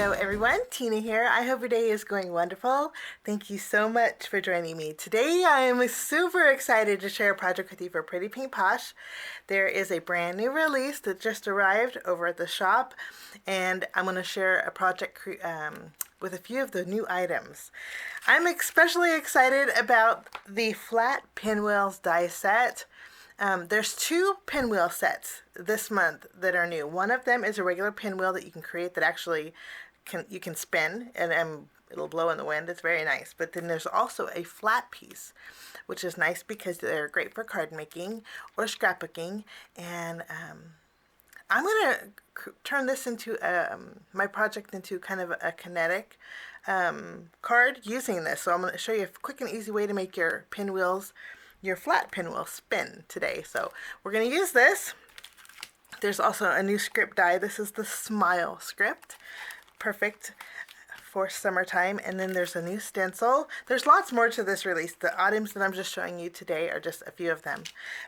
Hello everyone, Tina here. I hope your day is going wonderful. Thank you so much for joining me. Today I am super excited to share a project with you for Pretty Pink Posh. There is a brand new release that just arrived over at the shop, and I'm going to share a project with a few of the new items. I'm especially excited about the Flat Pinwheel Die Set. There's two pinwheel sets this month that are new. One of them is a regular pinwheel that you can create that actually you can spin and it'll blow in the wind. It's very nice. But then there's also a flat piece, which is nice because they're great for card making or scrapbooking. And I'm going to turn this into my project into kind of a kinetic card using this. So I'm going to show you a quick and easy way to make your pinwheels, your flat pinwheel, spin today. So we're going to use this. There's also a new script die. This is the Smile script. Perfect for summertime. And then there's a new stencil. There's lots more to this release. The items that I'm just showing you today are just a few of them.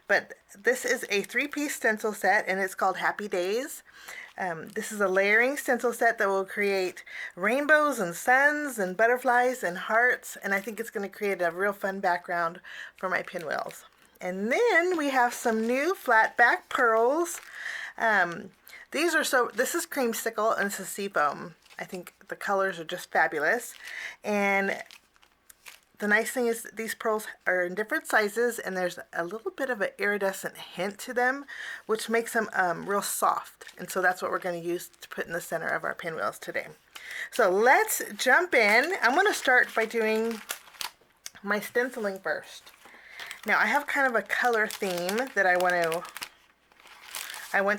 But this is a 3-piece stencil set, and it's called Happy Days. This is a layering stencil set that will create rainbows and suns and butterflies and hearts, and I think it's going to create a real fun background for my pinwheels. And then we have some new flat back pearls. This is creamsicle and this is seafoam. I think the colors are just fabulous. And the nice thing is these pearls are in different sizes, and there's a little bit of an iridescent hint to them, which makes them real soft. And so that's what we're going to use to put in the center of our pinwheels today. So let's jump in. I'm going to start by doing my stenciling first. Now I have kind of a color theme that I want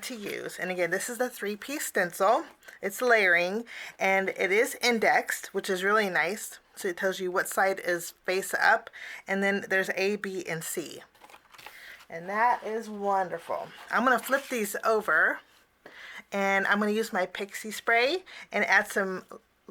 to use. And again, this is the 3-piece stencil. It's layering, and it is indexed, which is really nice. So it tells you what side is face up, and then there's A, B, and C. And that is wonderful. I'm going to flip these over, and I'm going to use my pixie spray and add some.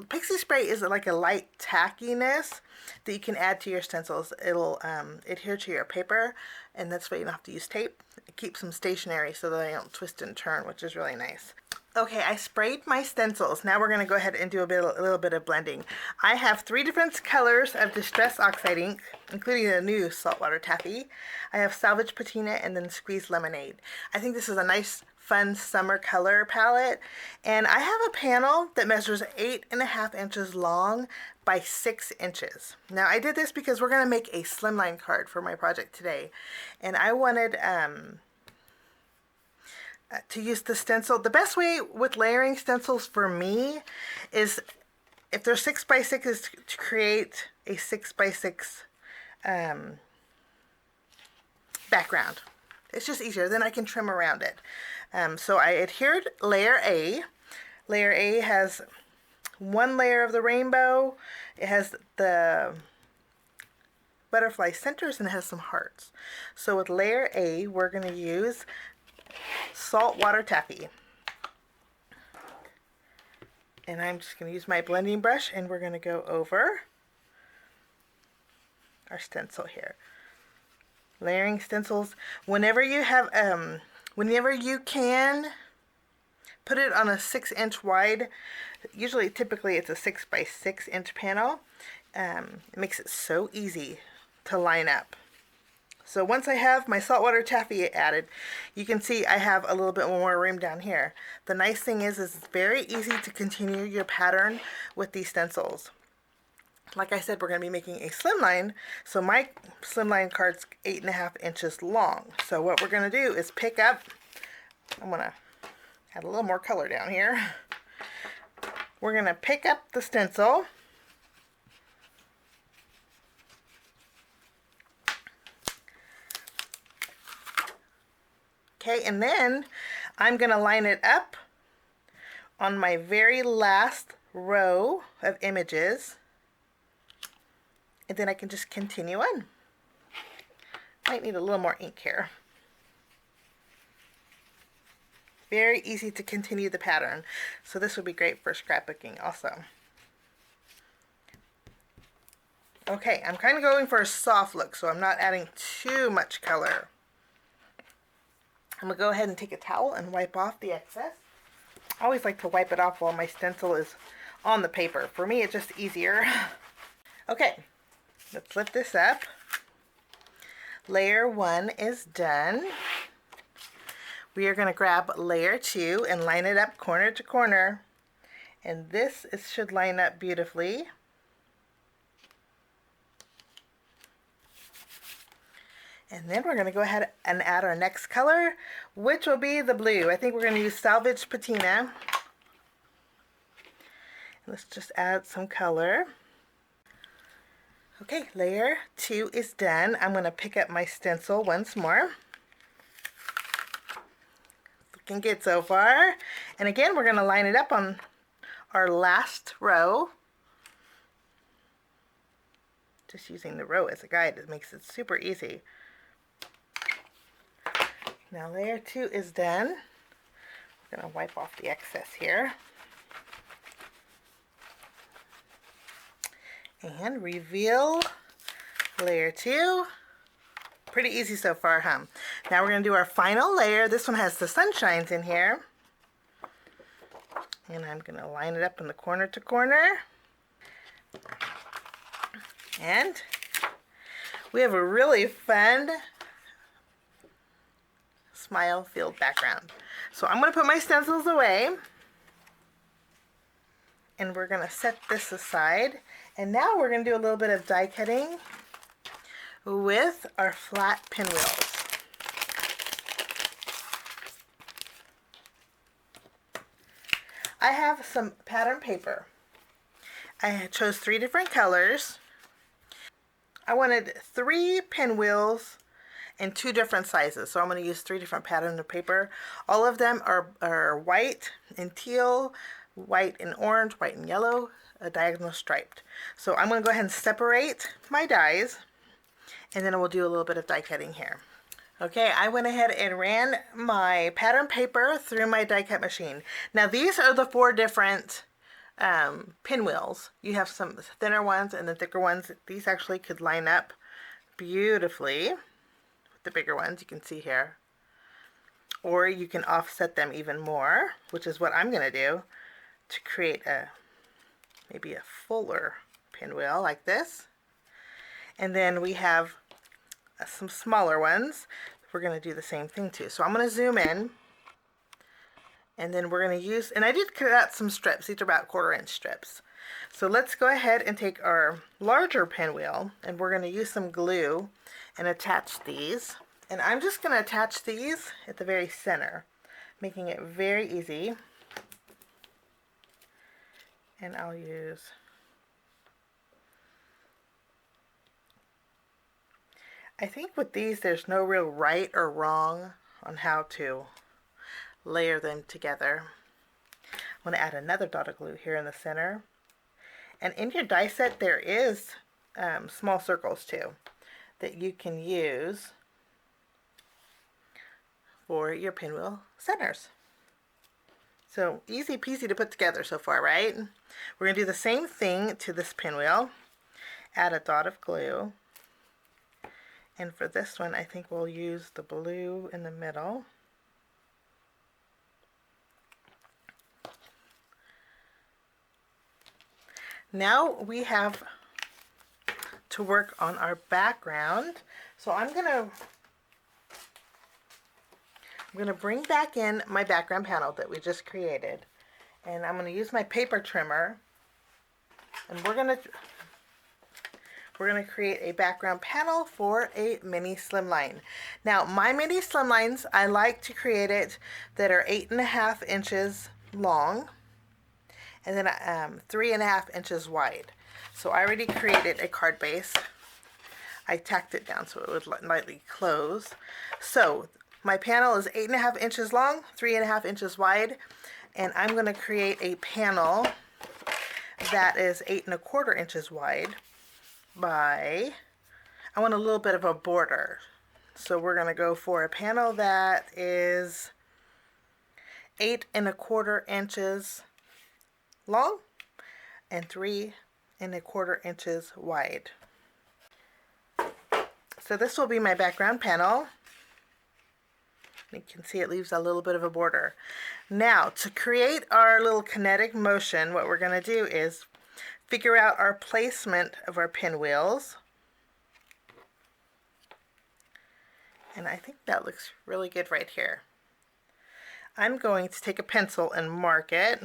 Pixie spray is like a light tackiness that you can add to your stencils. It'll adhere to your paper, and that's why you don't have to use tape. It keeps them stationary so that they don't twist and turn, which is really nice. Okay, I sprayed my stencils. Now we're going to go ahead and do a little bit of blending. I have 3 different colors of Distress Oxide ink, including the new Saltwater Taffy. I have Salvage Patina and then Squeeze Lemonade. I think this is a nice, fun summer color palette. And I have a panel that measures 8.5 inches long by 6 inches. Now I did this because we're going to make a slimline card for my project today. And I wanted to use the stencil. The best way with layering stencils for me is if they're 6 by 6 is to create a 6 by 6 background. It's just easier. Then I can trim around it. So I adhered layer A. Layer A has 1 layer of the rainbow. It has the butterfly centers, and it has some hearts. So with layer A, we're going to use Saltwater Taffy. And I'm just going to use my blending brush, and we're going to go over our stencil here. Layering stencils, whenever you can, put it on a 6-inch wide. Typically it's a 6 by 6 inch panel. It makes it so easy to line up. So once I have my Saltwater Taffy added, you can see I have a little bit more room down here. The nice thing is it's very easy to continue your pattern with these stencils. Like I said, we're going to be making a slimline, so my slimline card's 8.5 inches long. So what we're going to do is pick up, I'm going to add a little more color down here. We're going to pick up the stencil. Okay, and then I'm going to line it up on my very last row of images, and then I can just continue on. Might need a little more ink here. Very easy to continue the pattern, so this would be great for scrapbooking also. Okay, I'm kind of going for a soft look, so I'm not adding too much color. I'm going to go ahead and take a towel and wipe off the excess. I always like to wipe it off while my stencil is on the paper. For me, it's just easier. Okay, let's lift this up. Layer 1 is done. We are going to grab layer 2 and line it up corner to corner. And this should line up beautifully. And then we're going to go ahead and add our next color, which will be the blue. I think we're going to use Salvage Patina. Let's just add some color. Okay, layer 2 is done. I'm going to pick up my stencil once more. Looking good so far. And again, we're going to line it up on our last row. Just using the row as a guide, it makes it super easy. Now layer 2 is done. I'm going to wipe off the excess here. And reveal layer 2. Pretty easy so far, huh? Now we're going to do our final layer. This one has the sunshines in here. And I'm going to line it up in the corner to corner. And we have a really fun smile filled background. So I'm going to put my stencils away. And we're going to set this aside. And now we're going to do a little bit of die cutting with our flat pinwheels. I have some pattern paper. I chose 3 different colors. I wanted 3 pinwheels in 2 different sizes, so I'm going to use 3 different patterns of paper. All of them are white and teal, white and orange, white and yellow, diagonal striped. So I'm going to go ahead and separate my dies, and then we'll do a little bit of die cutting here. Okay, I went ahead and ran my pattern paper through my die cut machine. Now these are the 4 different pinwheels. You have some thinner ones and the thicker ones. These actually could line up beautifully with the bigger ones you can see here. Or you can offset them even more, which is what I'm going to do to create maybe a fuller pinwheel like this. And then we have some smaller ones. We're going to do the same thing too. So I'm going to zoom in, and then we're going to use, and I did cut out some strips. These are about 1/4 inch strips. So let's go ahead and take our larger pinwheel, and we're going to use some glue and attach these. And I'm just going to attach these at the very center, making it very easy. And I'll use I think with these there's no real right or wrong on how to layer them together. I'm going to add another dot of glue here in the center. And in your die set there is small circles too that you can use for your pinwheel centers. So easy peasy to put together so far, right? We're going to do the same thing to this pinwheel. Add a dot of glue. And for this one, I think we'll use the blue in the middle. Now we have to work on our background. So I'm going to bring back in my background panel that we just created. And I'm going to use my paper trimmer. And we're going to create a background panel for a mini slimline. Now my mini slimlines, I like to create it that are 8.5 inches long and then 3.5 inches wide. So I already created a card base. I tacked it down so it would lightly close. So my panel is 8.5 inches long, 3.5 inches wide, and I'm going to create a panel that is 8.25 inches wide. I want a little bit of a border. So we're going to go for a panel that is 8.25 inches long and 3.25 inches wide. So this will be my background panel. You can see it leaves a little bit of a border. Now, to create our little kinetic motion, what we're going to do is figure out our placement of our pinwheels. And I think that looks really good right here. I'm going to take a pencil and mark it.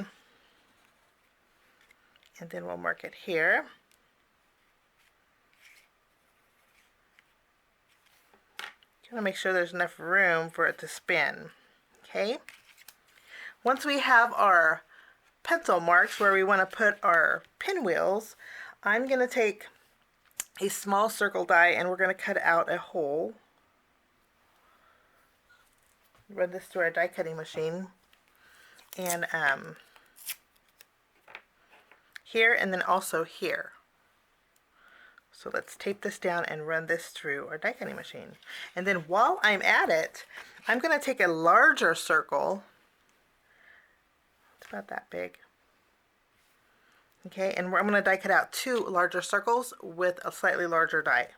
And then we'll mark it here. You want to make sure there's enough room for it to spin. Okay? Once we have our pencil marks where we want to put our pinwheels, I'm going to take a small circle die and we're going to cut out a hole. Run this through our die cutting machine. And here and then also here. So let's tape this down and run this through our die cutting machine. And then while I'm at it, I'm going to take a larger circle. It's about that big. Okay, and I'm going to die cut out 2 larger circles with a slightly larger die.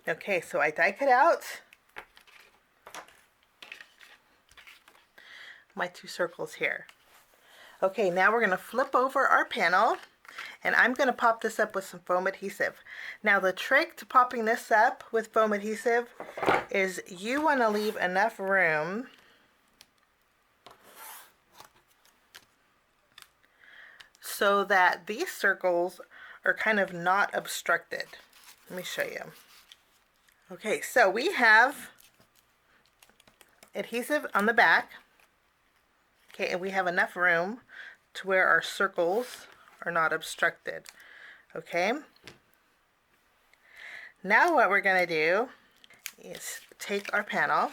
Okay, so I die cut out my 2 circles here. Okay, now we're going to flip over our panel and I'm going to pop this up with some foam adhesive. Now the trick to popping this up with foam adhesive is you want to leave enough room so that these circles are kind of not obstructed. Let me show you. Okay, so we have adhesive on the back. Okay, and we have enough room to where our circles are not obstructed. Okay. Now what we're going to do is take our panel,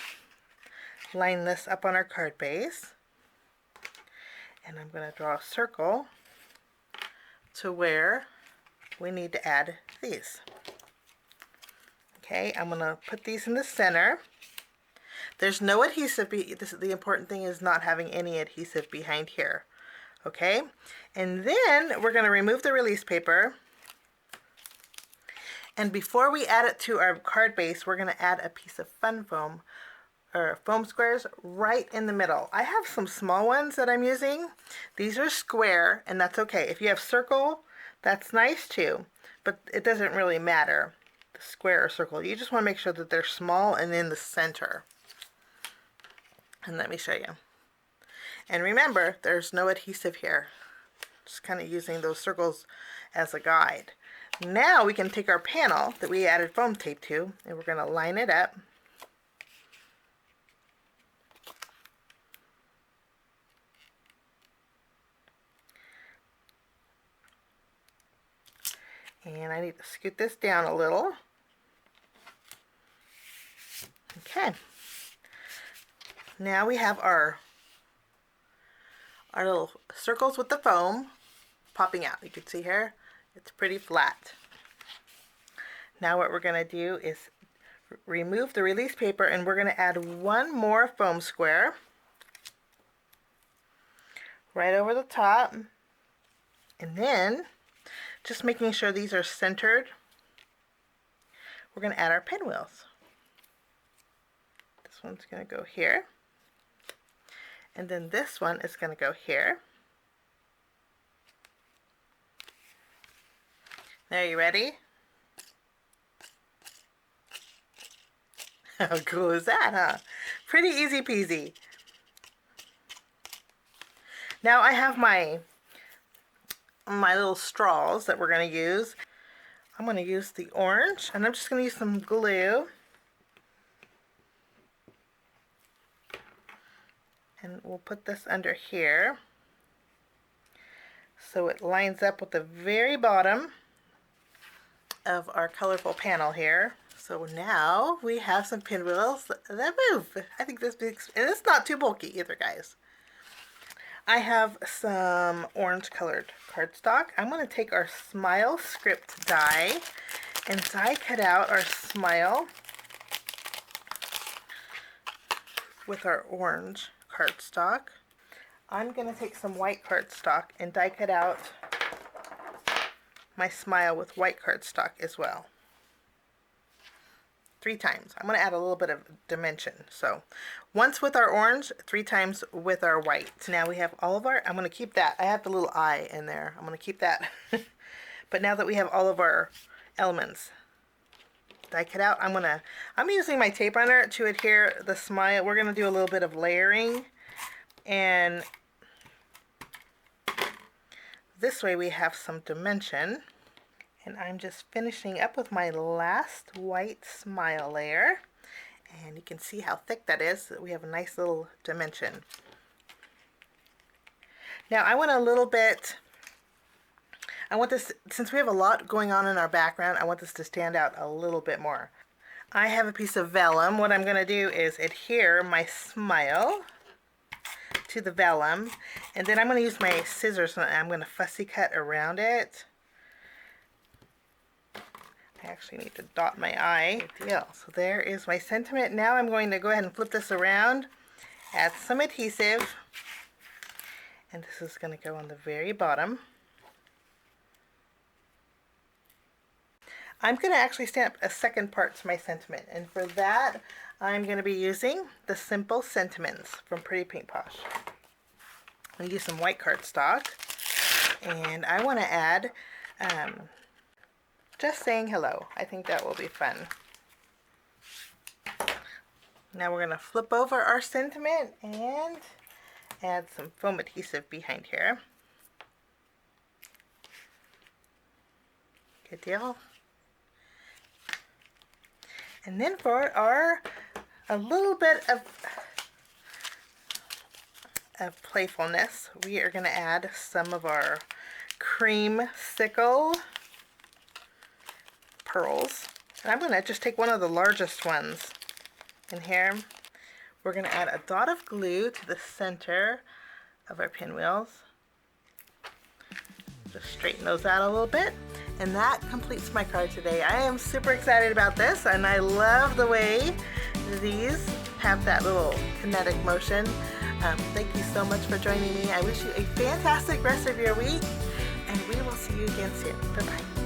line this up on our card base, and I'm going to draw a circle to where we need to add these. Okay, I'm going to put these in the center. There's no adhesive. The important thing is not having any adhesive behind here. Okay, and then we're going to remove the release paper. And before we add it to our card base, we're going to add a piece of fun foam or foam squares right in the middle. I have some small ones that I'm using. These are square, and that's okay. If you have circle, that's nice too, but it doesn't really matter. Square or circle. You just want to make sure that they're small and in the center. And let me show you. And remember, there's no adhesive here. Just kind of using those circles as a guide. Now we can take our panel that we added foam tape to and we're going to line it up. And I need to scoot this down a little. Okay. Now we have our little circles with the foam popping out. You can see here, it's pretty flat. Now what we're going to do is remove the release paper and we're going to add 1 more foam square right over the top. And then, just making sure these are centered, we're going to add our pinwheels. This one's going to go here. And then this one is going to go here. There, you ready? How cool is that, huh? Pretty easy peasy. Now I have my little straws that we're going to use. I'm going to use the orange, and I'm just going to use some glue. And we'll put this under here so it lines up with the very bottom of our colorful panel here. So now we have some pinwheels that move. I think this makes, and it's not too bulky either, guys. I have some orange colored cardstock. I'm going to take our Smile script die and die cut out our smile with our orange cardstock. I'm going to take some white cardstock and die cut out my smile with white cardstock as well. 3 times. I'm going to add a little bit of dimension. So once with our orange, 3 times with our white. Now we have all of our, I'm going to keep that. I have the little eye in there. I'm going to keep that. But now that we have all of our elements die cut out, I'm using my tape runner to adhere the smile. We're going to do a little bit of layering, and this way we have some dimension. And I'm just finishing up with my last white smile layer, and you can see how thick that is. We have a nice little dimension. Now I want a little bit, I want this, since we have a lot going on in our background, I want this to stand out a little bit more. I have a piece of vellum. What I'm going to do is adhere my smile to the vellum, and then I'm going to use my scissors and I'm going to fussy cut around it. I actually need to dot my eye. Good deal. So there is my sentiment. Now I'm going to go ahead and flip this around, add some adhesive, and this is going to go on the very bottom. I'm going to actually stamp a second part to my sentiment, and for that I'm going to be using the Simple Sentiments from Pretty Pink Posh. I'm going to use some white cardstock, and I want to add just saying hello. I think that will be fun. Now we're going to flip over our sentiment and add some foam adhesive behind here. Good deal. And then for a little bit of playfulness, we are going to add some of our creamsicle pearls. And I'm going to just take one of the largest ones in here. We're going to add a dot of glue to the center of our pinwheels. Just straighten those out a little bit. And that completes my card today. I am super excited about this, and I love the way these have that little kinetic motion. Thank you so much for joining me. I wish you a fantastic rest of your week, and we will see you again soon. Bye-bye.